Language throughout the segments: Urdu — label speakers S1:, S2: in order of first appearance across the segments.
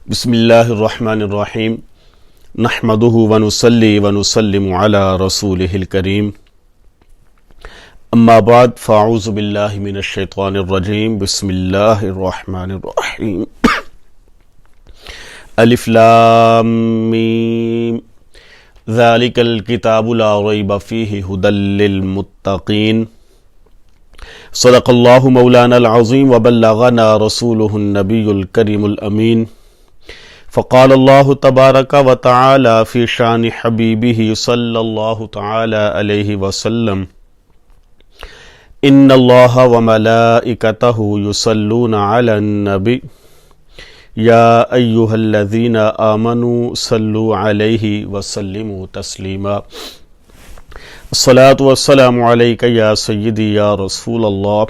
S1: بسم اللہ الرحمن الرحیم نحمدہ ونصلی ونسلم علی رسولہ الکریم اما بعد فاعوذ باللہ من الشیطان الرجیم بسم اللہ الرحمن الرحیم الف لام میم ذالک الکتاب لا ریب فیہ ھدی للمتقین صدق اللہ مولانا العظیم وبلغنا رسولہ النبی الکریم الامین فقال اللہ تبارک و تعالی فی شان حبیبہ صلی اللہ تعالی علیہ وسلم ان اللہ وملائکتہ یصلون علی النبی یا ایہا الذین آمنوا صلوا علیہ وسلموا تسلیما الصلاۃ والسلام علیک یا سیدی یا رسول اللہ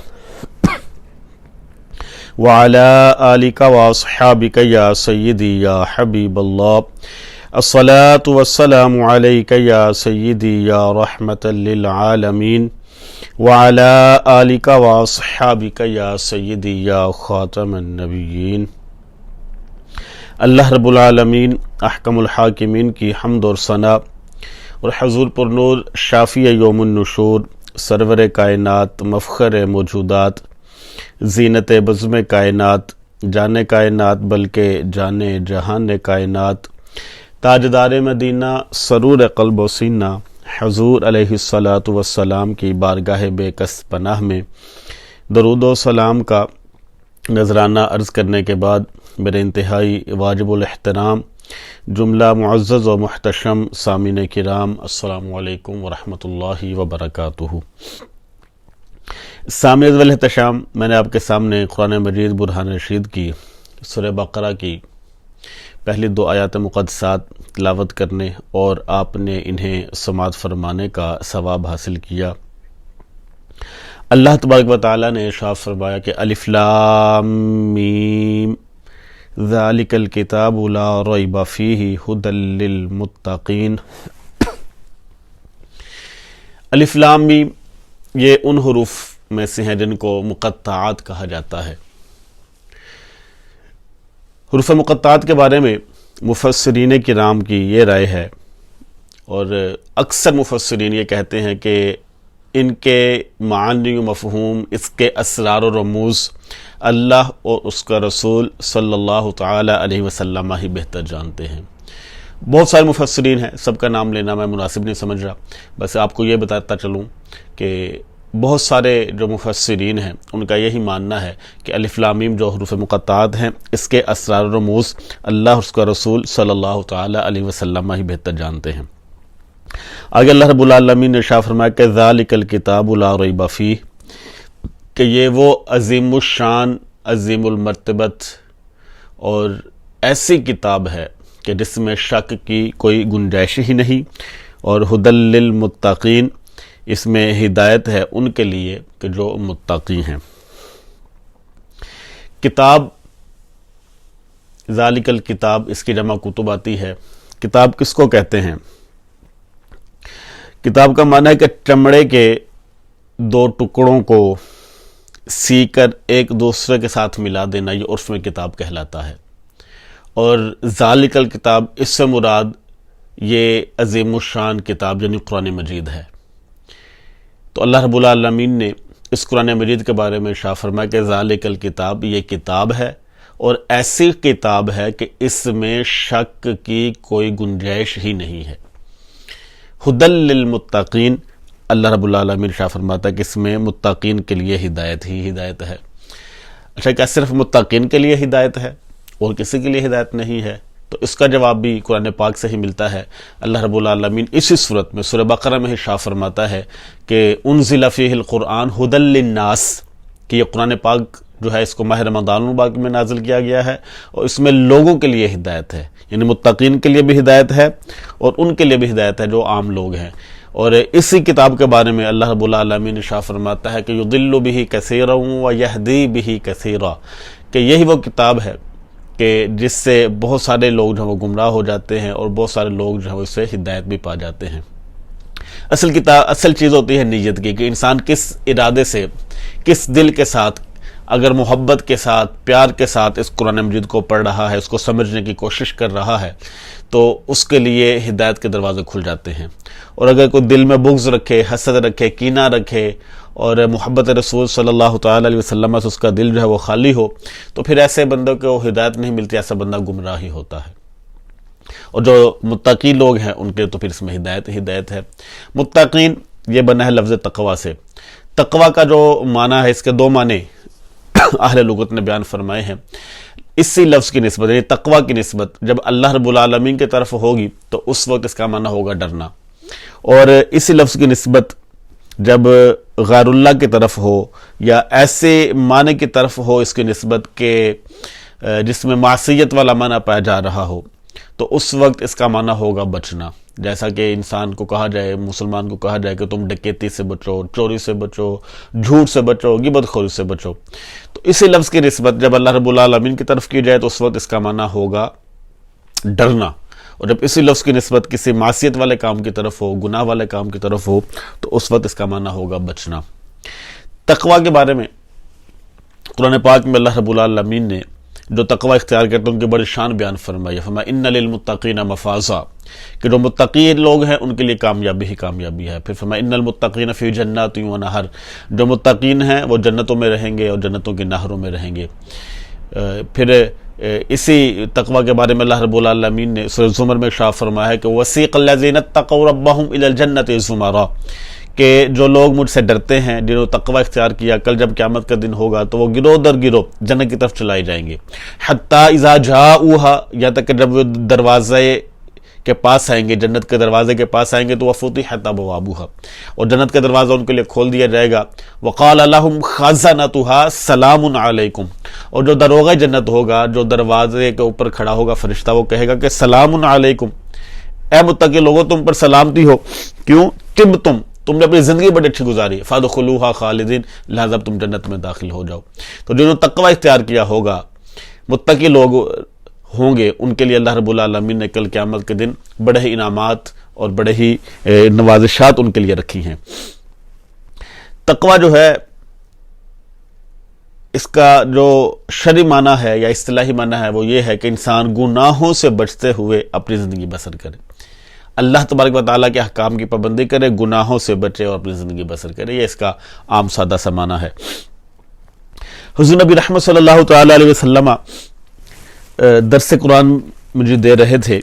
S1: وعلى آلك وأصحابك يا سيدي يا حبيب الله الصلاة والسلام عليك يا سيدي يا رحمة للعالمين وعلى آلك وأصحابك يا سيدي يا خاتم النبيين اللہ رب العالمین احکم الحاکمین کی حمد اور ثنا اور حضور پر نور شافی یوم النشور سرور کائنات مفخر موجودات زینت بزم کائنات جان کائنات بلکہ جان جہان کائنات تاجدار مدینہ سرور قلب و سینہ حضور علیہ الصلاۃ والسلام کی بارگاہ بے کس پناہ میں درود و سلام کا نذرانہ عرض کرنے کے بعد میرے انتہائی واجب الاحترام جملہ معزز و محتشم سامعین کرام السلام علیکم ورحمۃ اللہ وبرکاتہ۔ سامع والاحتشام، میں نے آپ کے سامنے قرآن مجید برہان رشید کی سورہ بقرہ کی پہلی 2 آیات مقدسات تلاوت کرنے اور آپ نے انہیں سماعت فرمانے کا ثواب حاصل کیا۔ اللہ تبارک و تعالیٰ نے ارشاد فرمایا کہ الف لام میم ذالک الکتاب لا ریب فیہ ھدی للمتقین۔ الف لام میم یہ ان حروف میں سے ہیں جن کو مقطعات کہا جاتا ہے۔ حروف مقطعات کے بارے میں مفسرین کرام کی یہ رائے ہے اور اکثر مفسرین یہ کہتے ہیں کہ ان کے معانی و مفہوم، اس کے اسرار و رموز اللہ اور اس کا رسول صلی اللہ تعالی علیہ وسلم ہی بہتر جانتے ہیں۔ بہت سارے مفسرین ہیں، سب کا نام لینا میں مناسب نہیں سمجھ رہا، بس آپ کو یہ بتاتا چلوں کہ بہت سارے جو مفسرین ہیں ان کا یہی ماننا ہے کہ الف لام میم جو حروف مقطعات ہیں اس کے اسرار و رموز اللہ اور اس کا رسول صلی اللہ تعالی علیہ وسلم ہی بہتر جانتے ہیں۔ آگے اللہ رب العالمین نے ارشاد فرمایا کہ ذالک الکتاب لا ریب فیہ، کہ یہ وہ عظیم الشان عظیم المرتبت اور ایسی کتاب ہے کہ جس میں شک کی کوئی گنجائش ہی نہیں، اور ھدی للمتقین، اس میں ہدایت ہے ان کے لیے کہ جو متقی ہیں۔ کتاب، ذالک الکتاب، اس کی جمع کتب آتی ہے۔ کتاب کس کو کہتے ہیں؟ کتاب کا معنی ہے کہ چمڑے کے 2 ٹکڑوں کو سی کر ایک دوسرے کے ساتھ ملا دینا، یہ عرف میں کتاب کہلاتا ہے۔ اور ذالک الکتاب، اس سے مراد یہ عظیم الشان کتاب یعنی قرآن مجید ہے۔ تو اللہ رب العالمین نے اس قرآن مجید کے بارے میں ارشاد فرمایا کہ ذالک الکتاب، یہ کتاب ہے اور ایسی کتاب ہے کہ اس میں شک کی کوئی گنجائش ہی نہیں ہے۔ ھدی للمتقین، اللہ رب العالمین ارشاد فرماتا ہے کہ اس میں متقین کے لیے ہدایت ہی ہدایت ہے۔ اچھا، کیا صرف متقین کے لیے ہدایت ہے اور کسی کے لیے ہدایت نہیں ہے؟ تو اس کا جواب بھی قرآن پاک سے ہی ملتا ہے۔ اللہ رب العالمین اسی صورت میں سورہ بقرہ میں ارشاد فرماتا ہے کہ انزل فیہ القرآن ھدی للناس، کہ یہ قرآن پاک جو ہے اس کو ماہ رمضان المبارک میں نازل کیا گیا ہے اور اس میں لوگوں کے لیے ہدایت ہے، یعنی متقین کے لیے بھی ہدایت ہے اور ان کے لیے بھی ہدایت ہے جو عام لوگ ہیں۔ اور اسی کتاب کے بارے میں اللہ رب العالمین ارشاد فرماتا ہے کہ یضل بہ کثیرا ویہدی بہ کثیرا، کہ یہی وہ کتاب ہے کہ جس سے بہت سارے لوگ جو ہیں وہ گمراہ ہو جاتے ہیں اور بہت سارے لوگ جو ہیں اس سے ہدایت بھی پا جاتے ہیں۔ اصل چیز ہوتی ہے نیت کی، کہ انسان کس ارادے سے، کس دل کے ساتھ اگر محبت کے ساتھ، پیار کے ساتھ اس قرآن مجید کو پڑھ رہا ہے، اس کو سمجھنے کی کوشش کر رہا ہے، تو اس کے لیے ہدایت کے دروازے کھل جاتے ہیں۔ اور اگر کوئی دل میں بغض رکھے، حسد رکھے، کینہ رکھے اور محبت رسول صلی اللہ تعالیٰ علیہ وسلم سے اس کا دل جو ہے وہ خالی ہو، تو پھر ایسے بندوں کو ہدایت نہیں ملتی، ایسا بندہ گمراہ ہی ہوتا ہے۔ اور جو متقی لوگ ہیں ان کے تو پھر اس میں ہدایت ہے۔ متقین یہ بنا ہے لفظ تقوی سے۔ تقوی کا جو معنی ہے، اس کے دو معنی اہل لغت نے بیان فرمائے ہیں۔ اسی لفظ کی نسبت، یعنی تقوی کی نسبت جب اللہ رب العالمین کی طرف ہوگی تو اس وقت اس کا معنی ہوگا ڈرنا، اور اسی لفظ کی نسبت جب غیر اللہ کی طرف ہو یا ایسے معنی کی طرف ہو اس کی نسبت کہ جس میں معصیت والا معنی پایا جا رہا ہو، تو اس وقت اس کا معنی ہوگا بچنا۔ جیسا کہ انسان کو کہا جائے، مسلمان کو کہا جائے کہ تم ڈکیتی سے بچو، چوری سے بچو، جھوٹ سے بچو، غیبت خوری سے بچو، تو اسی لفظ کی نسبت جب اللہ رب العالمین کی طرف کی جائے تو اس وقت اس کا معنی ہوگا ڈرنا، اور جب اسی لفظ کی نسبت کسی معصیت والے کام کی طرف ہو، گناہ والے کام کی طرف ہو، تو اس وقت اس کا معنی ہوگا بچنا۔ تقوی کے بارے میں قرآن پاک میں اللہ رب العالمین نے جو تقوی اختیار کرتے ہیں ان کی بڑی شان بیان فرمائی، فرمایا ان للمتقین مفازا، کہ جو متقی لوگ ہیں ان کے لیے کامیابی ہی کامیابی ہے۔ پھر فرمایا ان المتقین فی جنات و نہر، جو متقین ہیں وہ جنتوں میں رہیں گے اور جنتوں کی نہروں میں رہیں گے۔ پھر اسی تقوی کے بارے میں اللہ رب العالمین نے سورہ زمر میں ارشاد فرمایا ہے کہ وسیق الذین اتقوا ربهم الی الجنۃ زمرا، کہ جو لوگ مجھ سے ڈرتے ہیں، جنہوں نے تقوی اختیار کیا، کل جب قیامت کا دن ہوگا تو وہ گروہ در گروہ جنت کی طرف چلائے جائیں گے۔ حتی اذا جاؤها، یہاں تک کہ جب وہ دروازے کے پاس آئیں گے، جنت کے دروازے کے پاس آئیں گے تو وفتحت ابوابها، اور جنت کا دروازہ ان کے لیے کھول دیا جائے گا۔ وقال لهم خزنتها سلام علیکم، اور جو دروغہ جنت ہوگا، جو دروازے کے اوپر کھڑا ہوگا فرشتہ، وہ کہے گا کہ سلام علیکم، اے متقی لوگوں تم پر سلامتی ہو، کیوں؟ تم نے اپنی زندگی بڑی اچھی گزاری، فادخلوها خالدین، لہذا تم جنت میں داخل ہو جاؤ۔ تو جنہوں نے تقوی اختیار کیا ہوگا، متقی لوگ ہوں گے، ان کے لیے اللہ رب العالمین نے کل قیامت کے دن بڑے ہی انعامات اور بڑے ہی نوازشات ان کے لیے رکھی ہیں۔ تقوی جو ہے، اس کا جو شرعی معنی ہے یا اصطلاحی معنی ہے وہ یہ ہے کہ انسان گناہوں سے بچتے ہوئے اپنی زندگی بسر کرے، اللہ تبارک و تعالیٰ کے احکام کی پابندی کرے، گناہوں سے بچے اور اپنی زندگی بسر کرے۔ یہ اس کا عام سادہ سا معنی ہے۔ حضور نبی رحمت صلی اللہ تعالیٰ علیہ وسلم درس قرآن مجھے دے رہے تھے،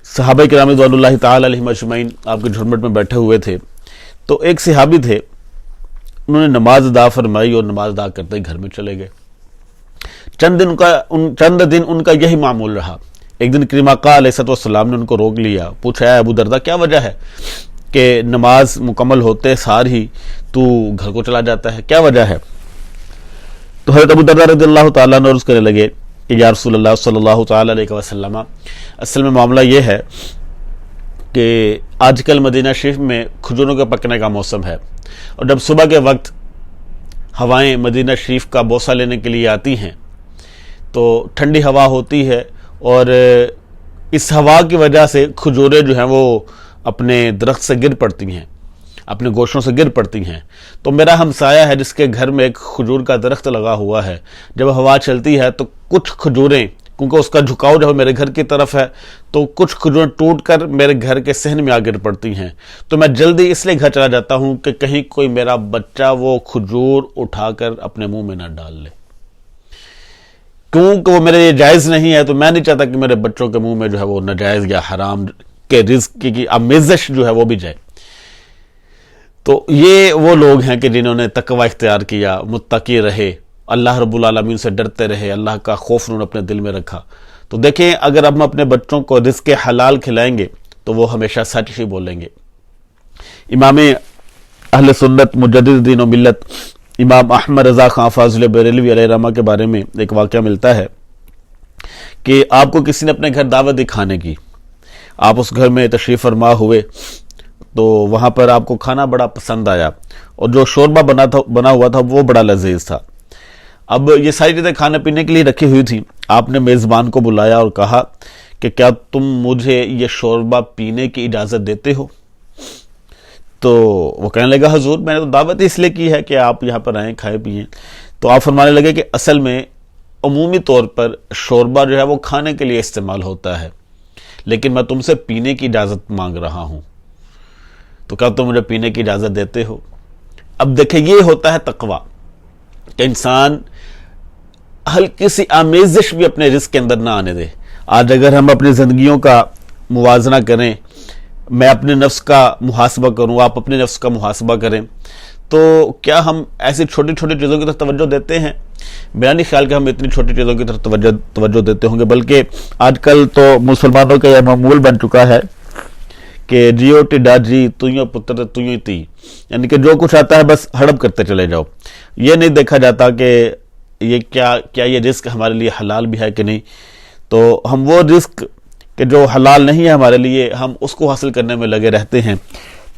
S1: صحابہ کرام رضوان اللہ تعالیٰ علیہم اجمعین آپ کے جھرمٹ میں بیٹھے ہوئے تھے، تو ایک صحابی تھے، انہوں نے نماز ادا فرمائی اور نماز ادا کرتے گھر میں چلے گئے۔ چند دن ان کا یہی معمول رہا۔ ایک دن کریم آقا علیہ السلام نے ان کو روک لیا، پوچھا ہے ابو دردہ کیا وجہ ہے کہ نماز مکمل ہوتے سار ہی تو گھر کو چلا جاتا ہے، کیا وجہ ہے؟ تو حضرت ابو دردہ رضی اللہ تعالیٰ نے عرض کرنے لگے کہ یا رسول اللہ صلی اللہ تعالیٰ علیہ وسلم، اصل میں معاملہ یہ ہے کہ آج کل مدینہ شریف میں کھجوروں کے پکنے کا موسم ہے، اور جب صبح کے وقت ہوائیں مدینہ شریف کا بوسہ لینے کے لیے آتی ہیں تو ٹھنڈی ہوا ہوتی ہے، اور اس ہوا کی وجہ سے کھجوریں جو ہیں وہ اپنے درخت سے گر پڑتی ہیں، اپنے گوشوں سے گر پڑتی ہیں۔ تو میرا ہمسایہ ہے جس کے گھر میں ایک کھجور کا درخت لگا ہوا ہے، جب ہوا چلتی ہے تو کچھ کھجوریں، کیونکہ اس کا جھکاؤ جو میرے گھر کی طرف ہے، تو کچھ کھجوریں ٹوٹ کر میرے گھر کے صحن میں آ گر پڑتی ہیں، تو میں جلدی اس لیے گھر چلا جاتا ہوں کہ کہیں کوئی میرا بچہ وہ کھجور اٹھا کر اپنے منہ میں نہ ڈال لے، کیونکہ وہ میرے لیے جائز نہیں ہے، تو میں نہیں چاہتا کہ میرے بچوں کے منہ میں جو ہے وہ ناجائز یا حرام کے رزق کی آمیزش جو ہے وہ بھی جائے۔ تو یہ وہ لوگ ہیں کہ جنہوں نے تقوی اختیار کیا، متقی رہے، اللہ رب العالمین سے ڈرتے رہے، اللہ کا خوف انہوں نے اپنے دل میں رکھا۔ تو دیکھیں اگر ہم اپنے بچوں کو رزق حلال کھلائیں گے تو وہ ہمیشہ سچ ہی بولیں گے۔ امام اہل سنت مجدد دین و ملت امام احمد رضا خان فاضل بریلوی علیہ رحمہ کے بارے میں ایک واقعہ ملتا ہے کہ آپ کو کسی نے اپنے گھر دعوت دکھانے کی، آپ اس گھر میں تشریف فرما ہوئے، تو وہاں پر آپ کو کھانا بڑا پسند آیا، اور جو شوربہ بنا ہوا تھا وہ بڑا لذیذ تھا۔ اب یہ ساری چیزیں کھانے پینے کے لیے رکھی ہوئی تھیں، آپ نے میزبان کو بلایا اور کہا کہ کیا تم مجھے یہ شوربہ پینے کی اجازت دیتے ہو؟ تو وہ کہنے لگا حضور میں نے تو دعوت اس لیے کی ہے کہ آپ یہاں پر آئیں، کھائیں پیئیں۔ تو آپ فرمانے لگے کہ اصل میں عمومی طور پر شوربہ جو ہے وہ کھانے کے لیے استعمال ہوتا ہے، لیکن میں تم سے پینے کی اجازت مانگ رہا ہوں، تو کیا تم مجھے پینے کی اجازت دیتے ہو؟ اب دیکھیں، یہ ہوتا ہے تقویٰ کہ انسان ہلکی سی آمیزش بھی اپنے رزق کے اندر نہ آنے دے۔ آج اگر ہم اپنی زندگیوں کا موازنہ کریں، میں اپنے نفس کا محاسبہ کروں، آپ اپنے نفس کا محاسبہ کریں، تو کیا ہم ایسی چھوٹی چھوٹی چیزوں کی طرف توجہ دیتے ہیں؟ میرا نہیں خیال کہ ہم اتنی چھوٹی چیزوں کی طرف توجہ دیتے ہوں گے، بلکہ آج کل تو مسلمانوں کا یہ معمول بن چکا ہے کہ جیو ٹڈا جی تُویوں پتر تُویوں تی، یعنی کہ جو کچھ آتا ہے بس ہڑپ کرتے چلے جاؤ۔ یہ نہیں دیکھا جاتا کہ یہ کیا یہ رزق ہمارے لیے حلال بھی ہے کہ نہیں۔ تو ہم وہ رزق کہ جو حلال نہیں ہے ہمارے لیے، ہم اس کو حاصل کرنے میں لگے رہتے ہیں،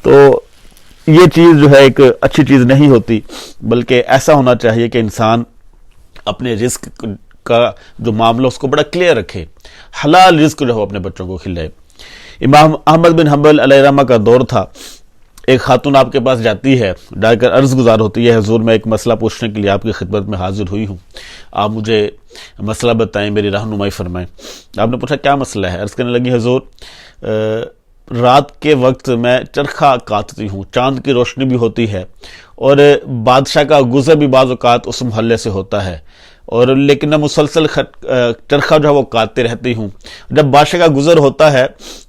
S1: تو یہ چیز جو ہے ایک اچھی چیز نہیں ہوتی، بلکہ ایسا ہونا چاہیے کہ انسان اپنے رزق کا جو معاملہ اس کو بڑا کلیئر رکھے، حلال رزق جو ہے اپنے بچوں کو کھلائے۔ امام احمد بن حنبل علیہ رحمہ کا دور تھا، ایک خاتون آپ کے پاس جاتی ہے، جا کر عرض گزار ہوتی ہے، حضور میں ایک مسئلہ پوچھنے کے لیے آپ کی خدمت میں حاضر ہوئی ہوں، آپ مجھے مسئلہ بتائیں، میری رہنمائی فرمائیں۔ آپ نے پوچھا کیا مسئلہ ہے؟ عرض کرنے لگی، حضور رات کے وقت میں چرخہ کاٹتی ہوں، چاند کی روشنی بھی ہوتی ہے، اور بادشاہ کا گزر بھی بعض اوقات اس محلے سے ہوتا ہے، اور لیکن میں مسلسل چرخہ جو ہے وہ کاٹتے رہتی ہوں۔ جب بادشاہ کا گزر ہوتا ہے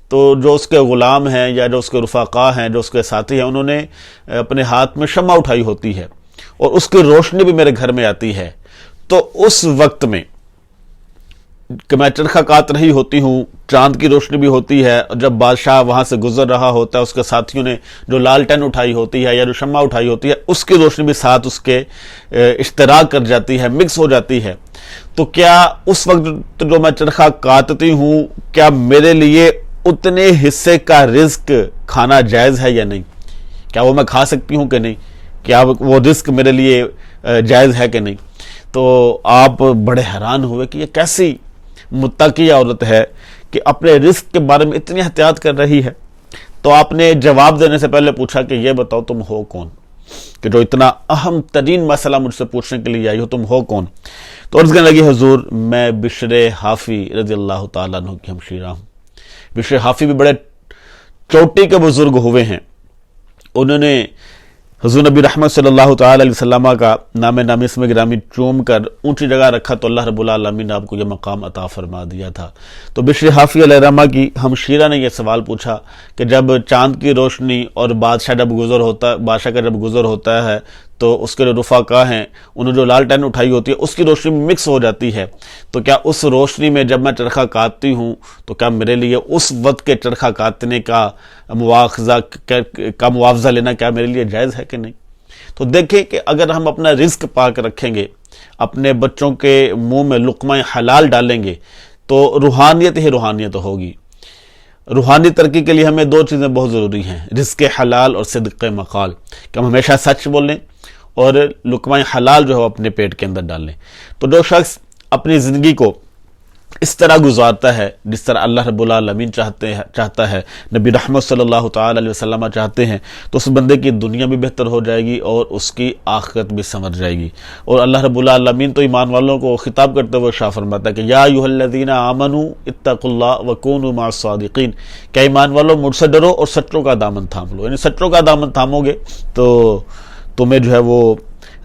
S1: تو جو اس کے غلام ہیں یا جو اس کے رفقا ہیں، جو اس کے ساتھی ہیں، انہوں نے اپنے ہاتھ میں شمع اٹھائی ہوتی ہے اور اس کی روشنی بھی میرے گھر میں آتی ہے، تو اس وقت میں کہ میں چرخہ کاٹ رہی ہوتی ہوں، چاند کی روشنی بھی ہوتی ہے، اور جب بادشاہ وہاں سے گزر رہا ہوتا ہے، اس کے ساتھیوں نے جو لالٹین اٹھائی ہوتی ہے یا جو شمع اٹھائی ہوتی ہے، اس کی روشنی بھی ساتھ اس کے اشتراک کر جاتی ہے، مکس ہو جاتی ہے، تو کیا اس وقت جو میں چرخہ کاٹتی ہوں، کیا میرے لیے اتنے حصے کا رزق کھانا جائز ہے یا نہیں؟ کیا وہ میں کھا سکتی ہوں کہ نہیں؟ کیا وہ رزق میرے لیے جائز ہے کہ نہیں؟ تو آپ بڑے حیران ہوئے کہ یہ کیسی متقی عورت ہے کہ اپنے رزق کے بارے میں اتنی احتیاط کر رہی ہے۔ تو آپ نے جواب دینے سے پہلے پوچھا کہ یہ بتاؤ تم ہو کون، کہ جو اتنا اہم ترین مسئلہ مجھ سے پوچھنے کے لیے آئی ہو، تم ہو کون؟ تو عرض کرنے لگی، حضور میں بشر حافی رضی اللہ تعالیٰ عنہ کی ہمشیرہ ہوں۔ بشر حافی بھی بڑے چوٹی کے بزرگ ہوئے ہیں، انہوں نے حضور نبی رحمت صلی اللہ تعالی علیہ وسلم کا نام نامی اسم گرامی چوم کر اونچی جگہ رکھا، تو اللہ رب العالمین نے آپ کو یہ مقام عطا فرما دیا تھا۔ تو بشر حافی علیہ رحمہ کی ہمشیرہ نے یہ سوال پوچھا کہ جب چاند کی روشنی اور بادشاہ کا جب گزر ہوتا ہے تو اس کے جو رفقا ہیں انہوں جو لالٹین اٹھائی ہوتی ہے اس کی روشنی میں مکس ہو جاتی ہے، تو کیا اس روشنی میں جب میں چرخہ کاٹتی ہوں تو کیا میرے لیے اس وقت کے چرخہ کاٹنے کا معاوضہ لینا کیا میرے لیے جائز ہے کہ نہیں؟ تو دیکھیں کہ اگر ہم اپنا رزق پاک رکھیں گے، اپنے بچوں کے منہ میں لقمہ حلال ڈالیں گے، تو روحانیت ہی روحانیت ہوگی۔ روحانی ترقی کے لیے ہمیں دو چیزیں بہت ضروری ہیں، رزق حلال اور صدق مقال، کہ ہم ہمیشہ سچ بولیں اور لقمہ حلال جو ہے اپنے پیٹ کے اندر ڈالیں۔ تو جو شخص اپنی زندگی کو اس طرح گزارتا ہے جس طرح اللہ رب العالمین چاہتا ہے، نبی رحمت صلی اللہ تعالی علیہ وسلم چاہتے ہیں، تو اس بندے کی دنیا بھی بہتر ہو جائے گی اور اس کی آخرت بھی سنور جائے گی۔ اور اللہ رب العالمین تو ایمان والوں کو خطاب کرتے ہوئے شاہ فرماتا ہے کہ یا ایھا الذین آمنوا اتقوا اللہ وکونوا مع الصادقین، کہ ایمان والوں مجھ سے ڈرو اور سچوں کا دامن تھام لو، یعنی سچوں کا دامن تھامو گے تو تمہیں جو ہے وہ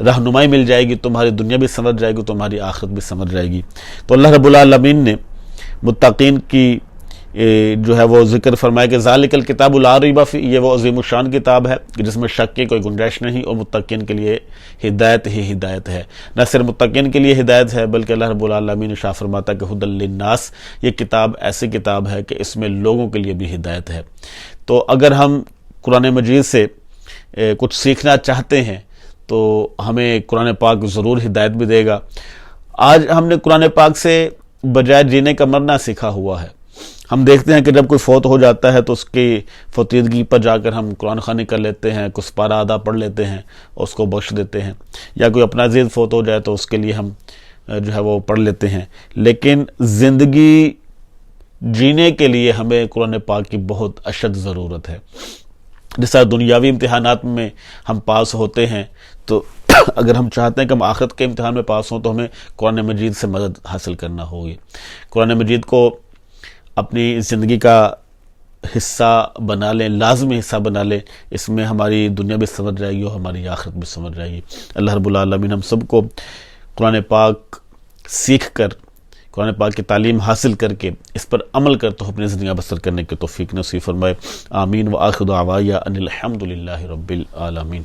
S1: رہنمائی مل جائے گی، تمہاری دنیا بھی سنور جائے گی، تمہاری آخرت بھی سنور جائے گی۔ تو اللہ رب العالمین نے متقین کی جو ہے وہ ذکر فرمایا کہ ذالک الکتاب لا ریب فیہ، یہ وہ عظیم الشان کتاب ہے کہ جس میں شک کی کوئی گنجائش نہیں، اور متقین کے لیے ہدایت ہی ہدایت ہے۔ نہ صرف متقین کے لیے ہدایت ہے بلکہ اللہ رب العالمین نے شاء فرماتا کہ ھدی للناس، یہ کتاب ایسی کتاب ہے کہ اس میں لوگوں کے لیے بھی ہدایت ہے۔ تو اگر ہم قرآن مجید سے کچھ سیکھنا چاہتے ہیں تو ہمیں قرآن پاک ضرور ہدایت بھی دے گا۔ آج ہم نے قرآن پاک سے بجائے جینے کا مرنا سیکھا ہوا ہے۔ ہم دیکھتے ہیں کہ جب کوئی فوت ہو جاتا ہے تو اس کی فوتیدگی پر جا کر ہم قرآن خوانی کر لیتے ہیں، کچھ پارہ آدھا پڑھ لیتے ہیں اور اس کو بخش دیتے ہیں، یا کوئی اپنا عزیز فوت ہو جائے تو اس کے لیے ہم جو ہے وہ پڑھ لیتے ہیں۔ لیکن زندگی جینے کے لیے ہمیں قرآن پاک کی بہت اشد ضرورت ہے۔ جس طرح دنیاوی امتحانات میں ہم پاس ہوتے ہیں تو اگر ہم چاہتے ہیں کہ ہم آخرت کے امتحان میں پاس ہوں تو ہمیں قرآن مجید سے مدد حاصل کرنا ہوگی. قرآن مجید کو اپنی زندگی کا حصہ بنا لیں، لازمی حصہ بنا لیں. اس میں ہماری دنیا بھی سمجھ جائے گی اور ہماری آخرت بھی سمجھ جائے گی. اللہ رب العالمین ہم سب کو قرآن پاک سیکھ کر، قرآن پاک کی تعلیم حاصل کر کے اس پر عمل کر تو اپنی زندگیاں بسر کرنے کی توفیق نصیب فرمائے. آمین. وآخر دعوایا ان الحمد للہ رب العالمین.